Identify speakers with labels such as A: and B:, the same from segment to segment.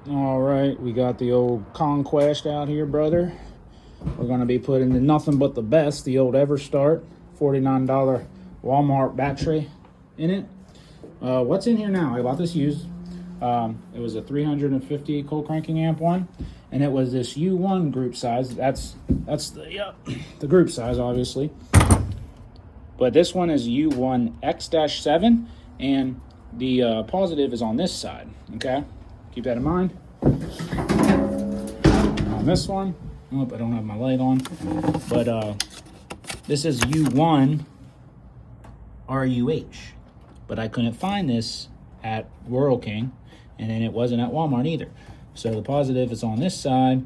A: All right, we got the old Conquest out here, brother. We're going to be putting the nothing but the best, the old Everstart $49 Walmart battery in it. What's in here now? I bought this used. It was a 350 cold cranking amp one, and it was this U1 group size. That's the group size, obviously. But this one is U1 X-7, and the positive is on this side. Okay, keep that in mind. On this one, oh, I don't have my light on, but this is U1 RUH, but I couldn't find this at Rural King, and then it wasn't at Walmart either. So the positive is on this side,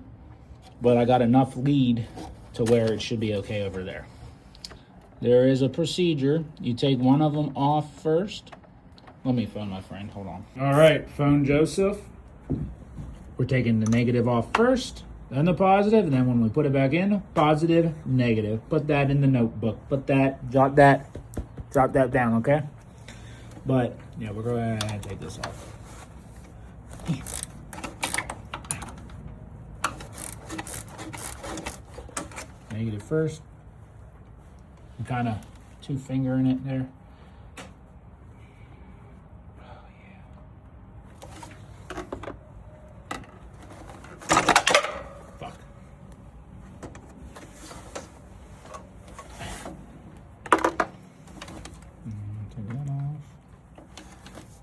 A: but I got enough lead to where it should be okay over there. There is a procedure. You take one of them off first. Let me phone my friend, hold on. All right, phone Joseph. We're taking the negative off first, then the positive, and then when we put it back in, positive, negative. Put that in the notebook. Jot that down, okay? But, yeah, we're going to take this off. Negative first. I'm kind of two-fingering it there.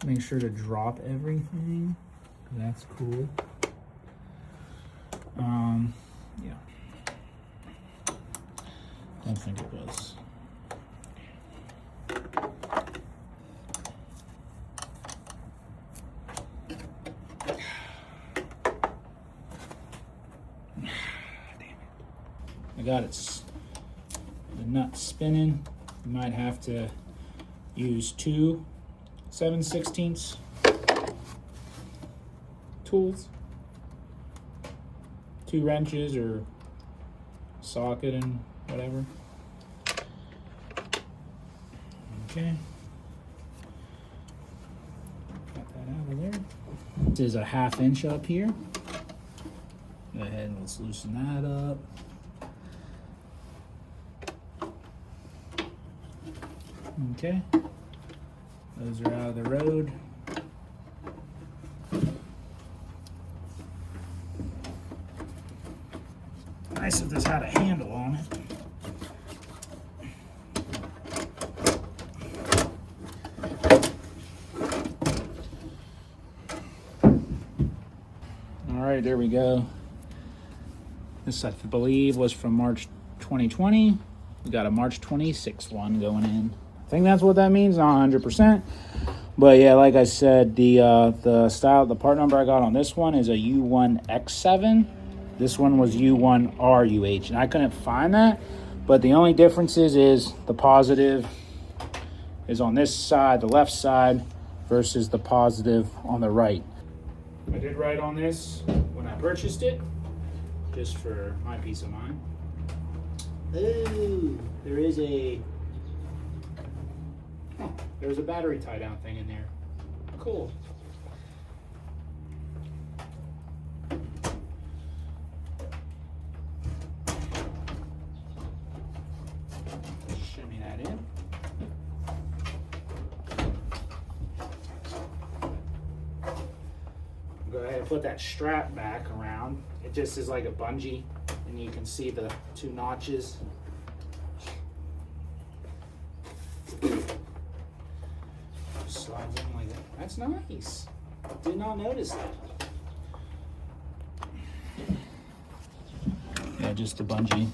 A: Make sure to drop everything. That's cool. Yeah. Don't think it was. Damn it. I got it. The nut spinning. You might have to use 2 7/16 tools, 2 wrenches or socket and whatever. Okay, got that out of there. This is a 1/2 inch up here. Go ahead and let's loosen that up. Okay. Those are out of the road. Nice if this had a handle on it. All right, there we go. This, I believe, was from March 2020. We got a March 26th one going in. I think that's what that means, not 100%. But yeah, like I said, the part number I got on this one is a U1 X7. This one was U1 RUH, and I couldn't find that. But the only difference is the positive is on this side, the left side, versus the positive on the right. I did write on this when I purchased it, just for my peace of mind. Ooh, there's a battery tie down thing in there. Cool. Shimmy that in. Go ahead and put that strap back around. It just is like a bungee, and you can see the 2 notches. Slides in like that. That's nice. Did not notice that. Yeah, just the bungee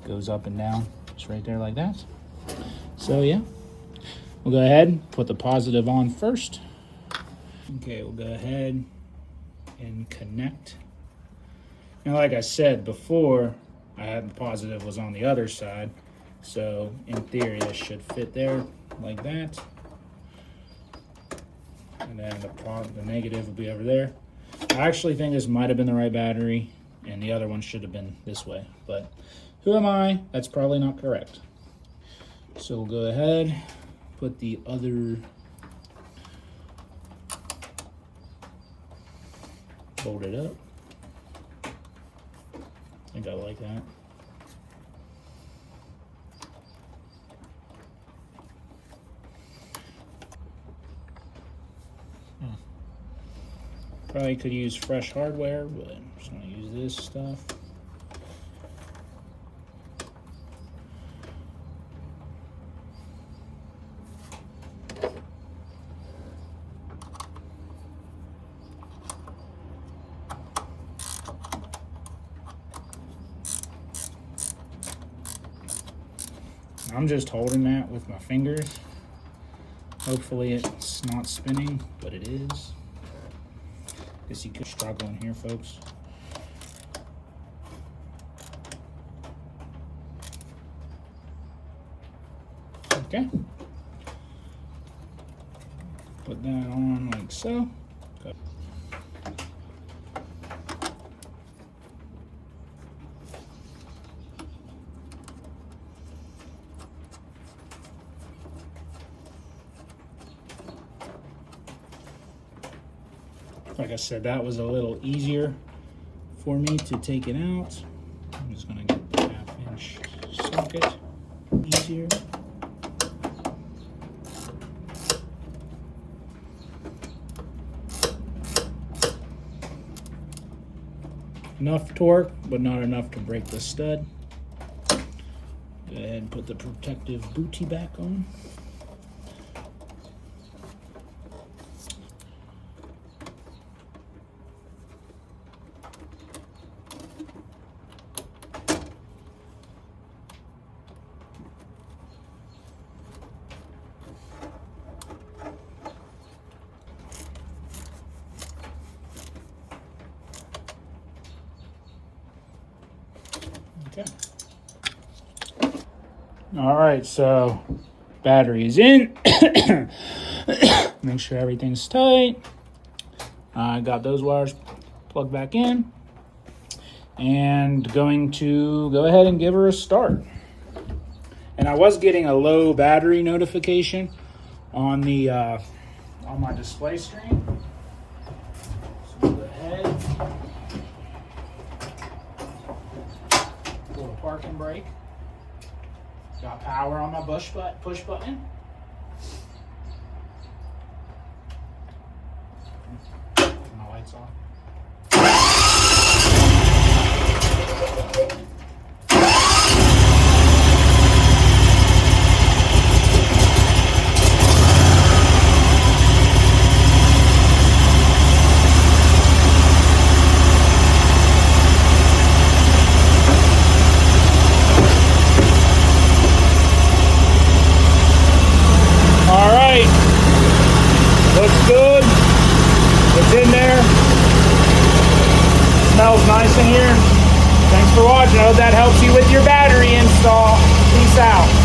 A: goes up and down. Just right there like that. So yeah, we'll go ahead and put the positive on first. Okay, we'll go ahead and connect. Now, like I said before, I had the positive was on the other side. So in theory, this should fit there like that. And then the negative will be over there. I actually think this might have been the right battery, and the other one should have been this way. But who am I? That's probably not correct. So we'll go ahead, put the other Fold it up. I think I like that. Probably could use fresh hardware, but I'm just gonna use this stuff. I'm just holding that with my fingers. Hopefully it's not spinning, but it is. Guess you could struggle in here, folks. Okay. Put that on like so. Okay. Like I said, that was a little easier for me to take it out. I'm just gonna get the 1/2-inch socket easier. Enough torque, but not enough to break the stud. Go ahead and put the protective booty back on. Okay. All right, so battery is in. Make sure everything's tight. I got those wires plugged back in. And going to go ahead and give her a start. And I was getting a low battery notification on the on my display screen. So go ahead. Pull the parking brake. Got power on my push button. My lights off. Smells nice in here. Thanks for watching. I hope that helps you with your battery install. Peace out.